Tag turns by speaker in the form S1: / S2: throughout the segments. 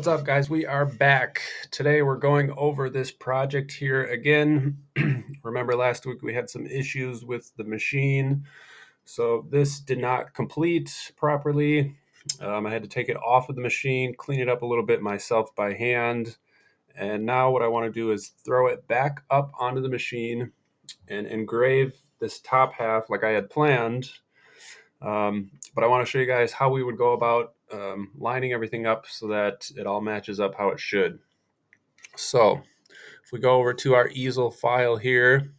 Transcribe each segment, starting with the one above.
S1: What's up, guys? We are back. Today we're going over this project here again. Remember last week we had some issues with the machine, so this did not complete properly. I had to take it off of the machine, clean it up a little bit myself by hand, and now what I want to do is throw it back up onto the machine and engrave this top half like I had planned. But I want to show you guys how we would go about lining everything up so that it all matches up how it should. So if we go over to our easel file here,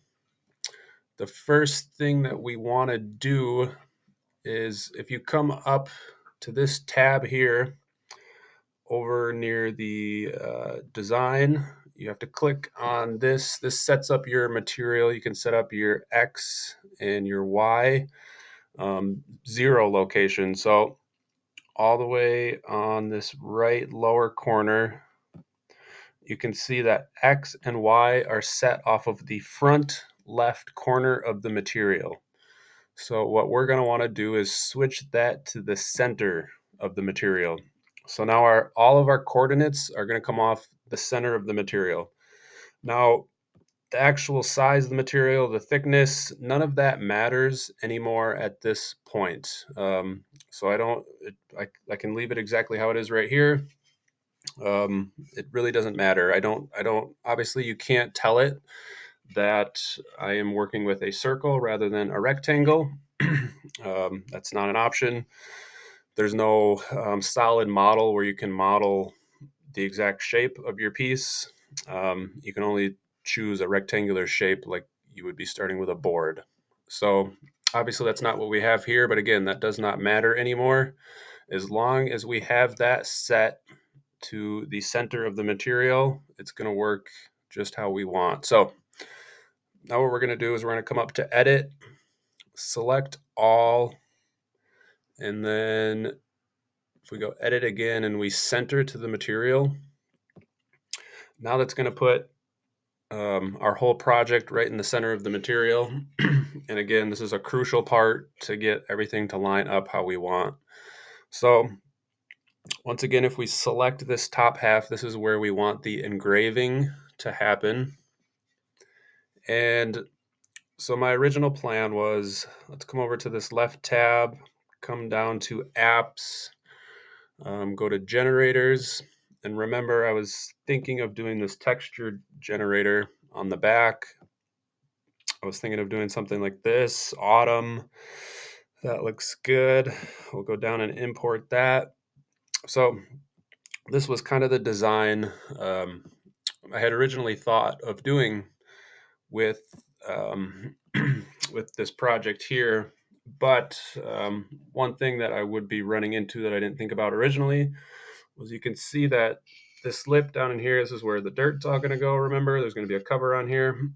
S1: the first thing that we want to do is if you come up to this tab here over near the design, you have to click on this. This sets up your material. You can set up your X and your Y zero location. So all the way on this right lower corner, you can see that X and Y are set off of the front left corner of the material. So what we're going to want to do is switch that to the center of the material. So now all of our coordinates are going to come off the center of the material. Now, the actual size of the material, the thickness, none of that matters anymore at this point. So I can leave it exactly how it is right here. It really doesn't matter. Obviously you can't tell it that I am working with a circle rather than a rectangle. That's not an option. There's no solid model where you can model the exact shape of your piece. You can only choose a rectangular shape like you would be starting with a board. So obviously that's not what we have here, but again, that does not matter anymore. As long as we have that set to the center of the material, it's going to work just how we want. So now what we're going to do is we're going to come up to edit, select all, and then if we go edit again and we center to the material, now that's going to put our whole project right in the center of the material. And again, this is a crucial part to get everything to line up how we want. So once again, if we select this top half, this is where we want the engraving to happen. And so my original plan was, let's come over to this left tab, come down to apps, go to generators. And remember, I was thinking of doing this texture generator on the back. I was thinking of doing something like this, autumn. That looks good. We'll go down and import that. So this was kind of the design I had originally thought of doing with with this project here. But one thing that I would be running into that I didn't think about originally was you can see that this lip down in here, this is where the dirt's all going to go. Remember, there's going to be a cover on here.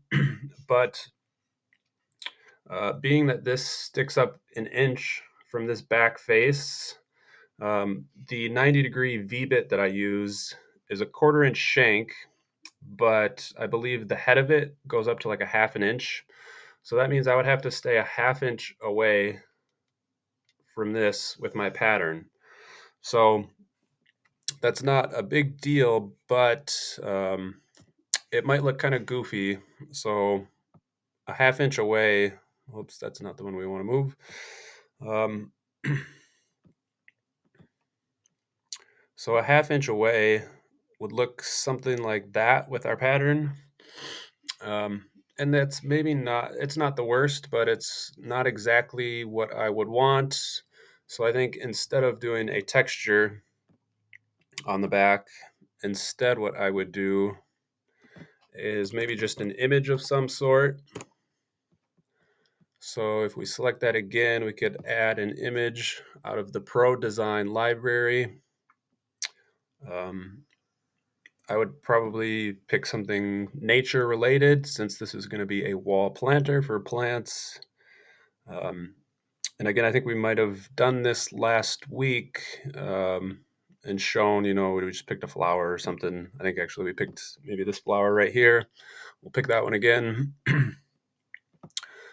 S1: But being that this sticks up an inch from this back face, the 90-degree V-bit that I use is a 1/4 inch shank, but I believe the head of it goes up to like a 1/2 an inch. So that means I would have to stay a 1/2 inch away from this with my pattern. So that's not a big deal, but it might look kind of goofy. So a 1/2 inch away, oops, that's not the one we want to move. Um, so a 1/2 inch away would look something like that with our pattern. And that's maybe not, it's not the worst, but it's not exactly what I would want. So I think instead of doing a texture on the back, instead what I would do is maybe just an image of some sort. So if we select that again, we could add an image out of the Pro Design library. I would probably pick something nature related since this is going to be a wall planter for plants. And again, I think we might have done this last week and shown, we just picked a flower or something. I think actually we picked maybe this flower right here. We'll pick that one again.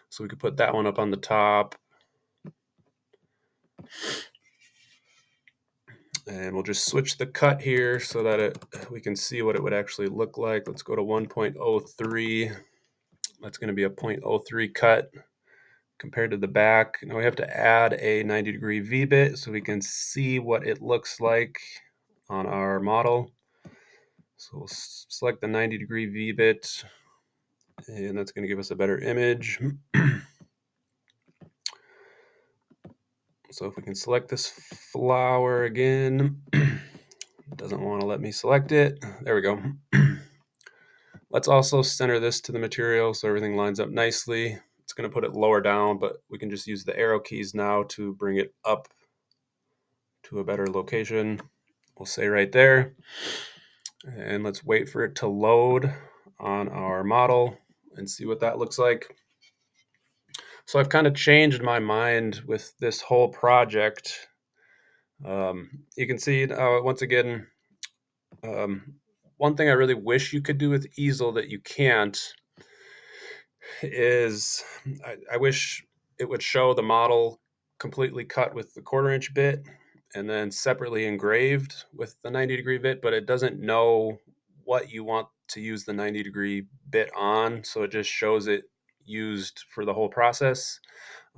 S1: So we could put that one up on the top. And we'll just switch the cut here so that we can see what it would actually look like. Let's go to 1.03. That's going to be a 0.03 cut compared to the back. Now we have to add a 90-degree V-bit so we can see what it looks like on our model. So we'll select the 90-degree V-bit, and that's going to give us a better image. So if we can select this flower again, it doesn't want to let me select it. There we go. Let's also center this to the material so everything lines up nicely. It's going to put it lower down, but we can just use the arrow keys now to bring it up to a better location. We'll say right there. And let's wait for it to load on our model and see what that looks like. So I've kind of changed my mind with this whole project. You can see once again, one thing I really wish you could do with Easel that you can't is I wish it would show the model completely cut with the 1/4 inch bit and then separately engraved with the 90-degree bit, but it doesn't know what you want to use the 90-degree bit on, so it just shows it used for the whole process.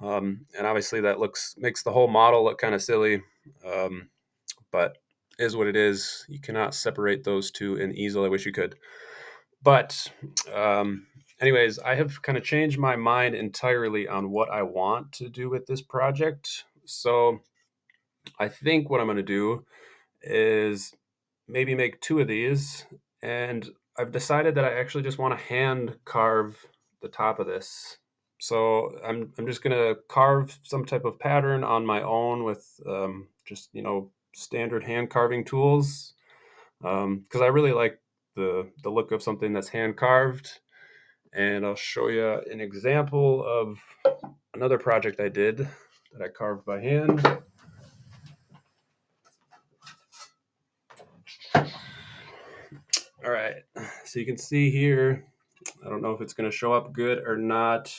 S1: And obviously that makes the whole model look kind of silly, but is what it is. You cannot separate those two in Easel. I wish you could. But anyways, I have kind of changed my mind entirely on what I want to do with this project. So I think what I'm going to do is maybe make 2 of these. And I've decided that I actually just want to hand carve the top of this. So I'm just going to carve some type of pattern on my own with just, standard hand carving tools. Because I really like the look of something that's hand carved. And I'll show you an example of another project I did that I carved by hand. All right, so you can see here, I don't know if it's going to show up good or not,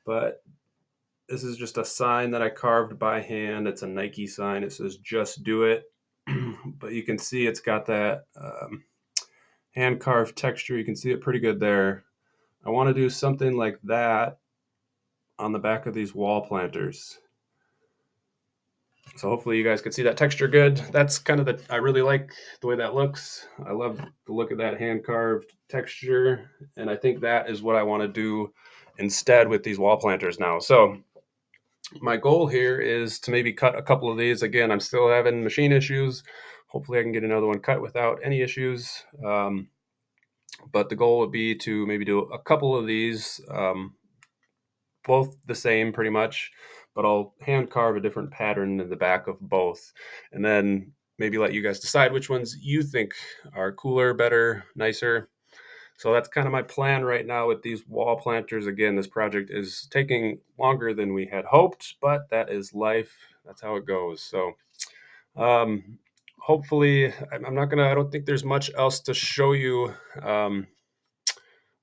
S1: but this is just a sign that I carved by hand. It's a Nike sign. It says "Just Do It," but you can see it's got that hand carved texture. You can see it pretty good there. I want to do something like that on the back of these wall planters. So hopefully you guys can see that texture good. That's kind of I really like the way that looks. I love the look of that hand carved texture. And I think that is what I want to do instead with these wall planters now. So my goal here is to maybe cut a couple of these. Again, I'm still having machine issues. Hopefully I can get another one cut without any issues. But the goal would be to maybe do a couple of these, both the same pretty much, but I'll hand carve a different pattern in the back of both, and then maybe let you guys decide which ones you think are cooler, better, nicer. So that's kind of my plan right now with these wall planters. Again, this project is taking longer than we had hoped, but that is life. That's how it goes. So hopefully, I don't think there's much else to show you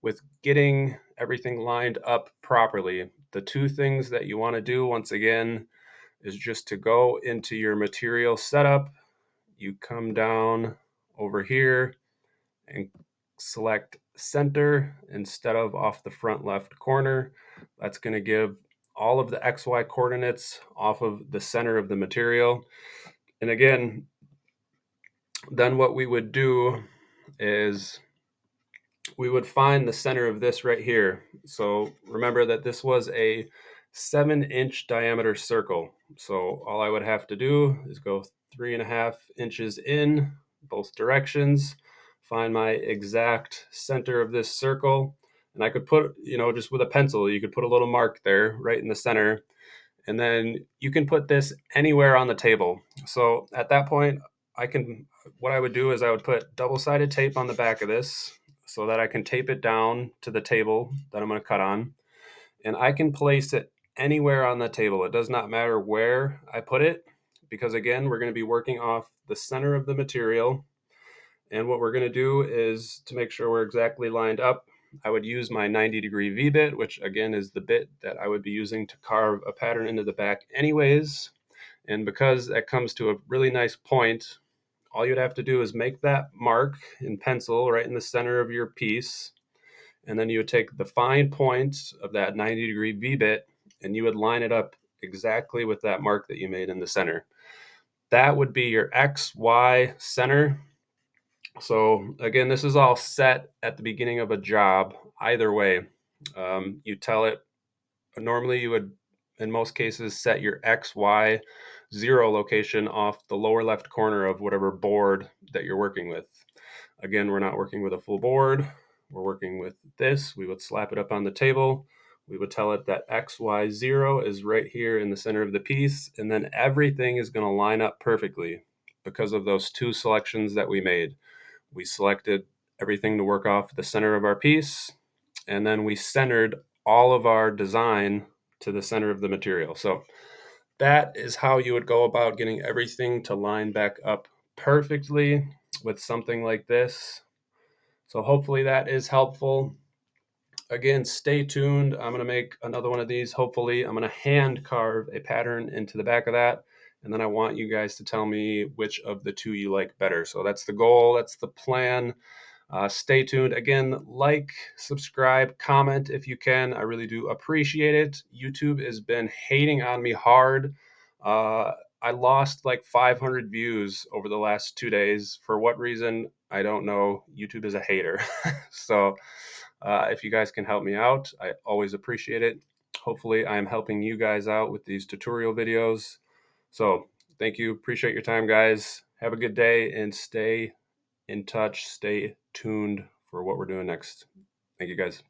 S1: with getting everything lined up properly. The 2 things that you want to do, once again, is just to go into your material setup. You come down over here and select center instead of off the front left corner. That's going to give all of the XY coordinates off of the center of the material. And again, then what we would do is we would find the center of this right here. So remember that this was a 7-inch diameter circle. So all I would have to do is go 3.5 inches in both directions, find my exact center of this circle. And I could put, just with a pencil, you could put a little mark there right in the center. And then you can put this anywhere on the table. So at that point, what I would do is I would put double-sided tape on the back of this so that I can tape it down to the table that I'm going to cut on. And I can place it anywhere on the table. It does not matter where I put it, because again, we're going to be working off the center of the material. And what we're going to do is, to make sure we're exactly lined up, I would use my 90-degree V-bit, which again is the bit that I would be using to carve a pattern into the back anyways. And because that comes to a really nice point, all you'd have to do is make that mark in pencil right in the center of your piece. And then you would take the fine point of that 90-degree V-bit and you would line it up exactly with that mark that you made in the center. That would be your X, Y center. So again, this is all set at the beginning of a job. Either way, you tell it. Normally, you would, in most cases, set your X, Y, 0 location off the lower left corner of whatever board that you're working with. Again, we're not working with a full board. We're working with this. We would slap it up on the table. We would tell it that X, Y, 0 is right here in the center of the piece. And then everything is going to line up perfectly because of those two selections that we made. We selected everything to work off the center of our piece, and then we centered all of our design to the center of the material. So that is how you would go about getting everything to line back up perfectly with something like this. So hopefully that is helpful. Again, stay tuned. I'm going to make another one of these. Hopefully, I'm going to hand carve a pattern into the back of that. And then I want you guys to tell me which of the two you like better. So that's the goal. That's the plan. Stay tuned. Again, like, subscribe, comment if you can. I really do appreciate it. YouTube has been hating on me hard. I lost like 500 views over the last 2 days. For what reason? I don't know. YouTube is a hater. So if you guys can help me out, I always appreciate it. Hopefully, I'm helping you guys out with these tutorial videos. So thank you. Appreciate your time, guys. Have a good day and stay in touch. Stay tuned for what we're doing next. Thank you, guys.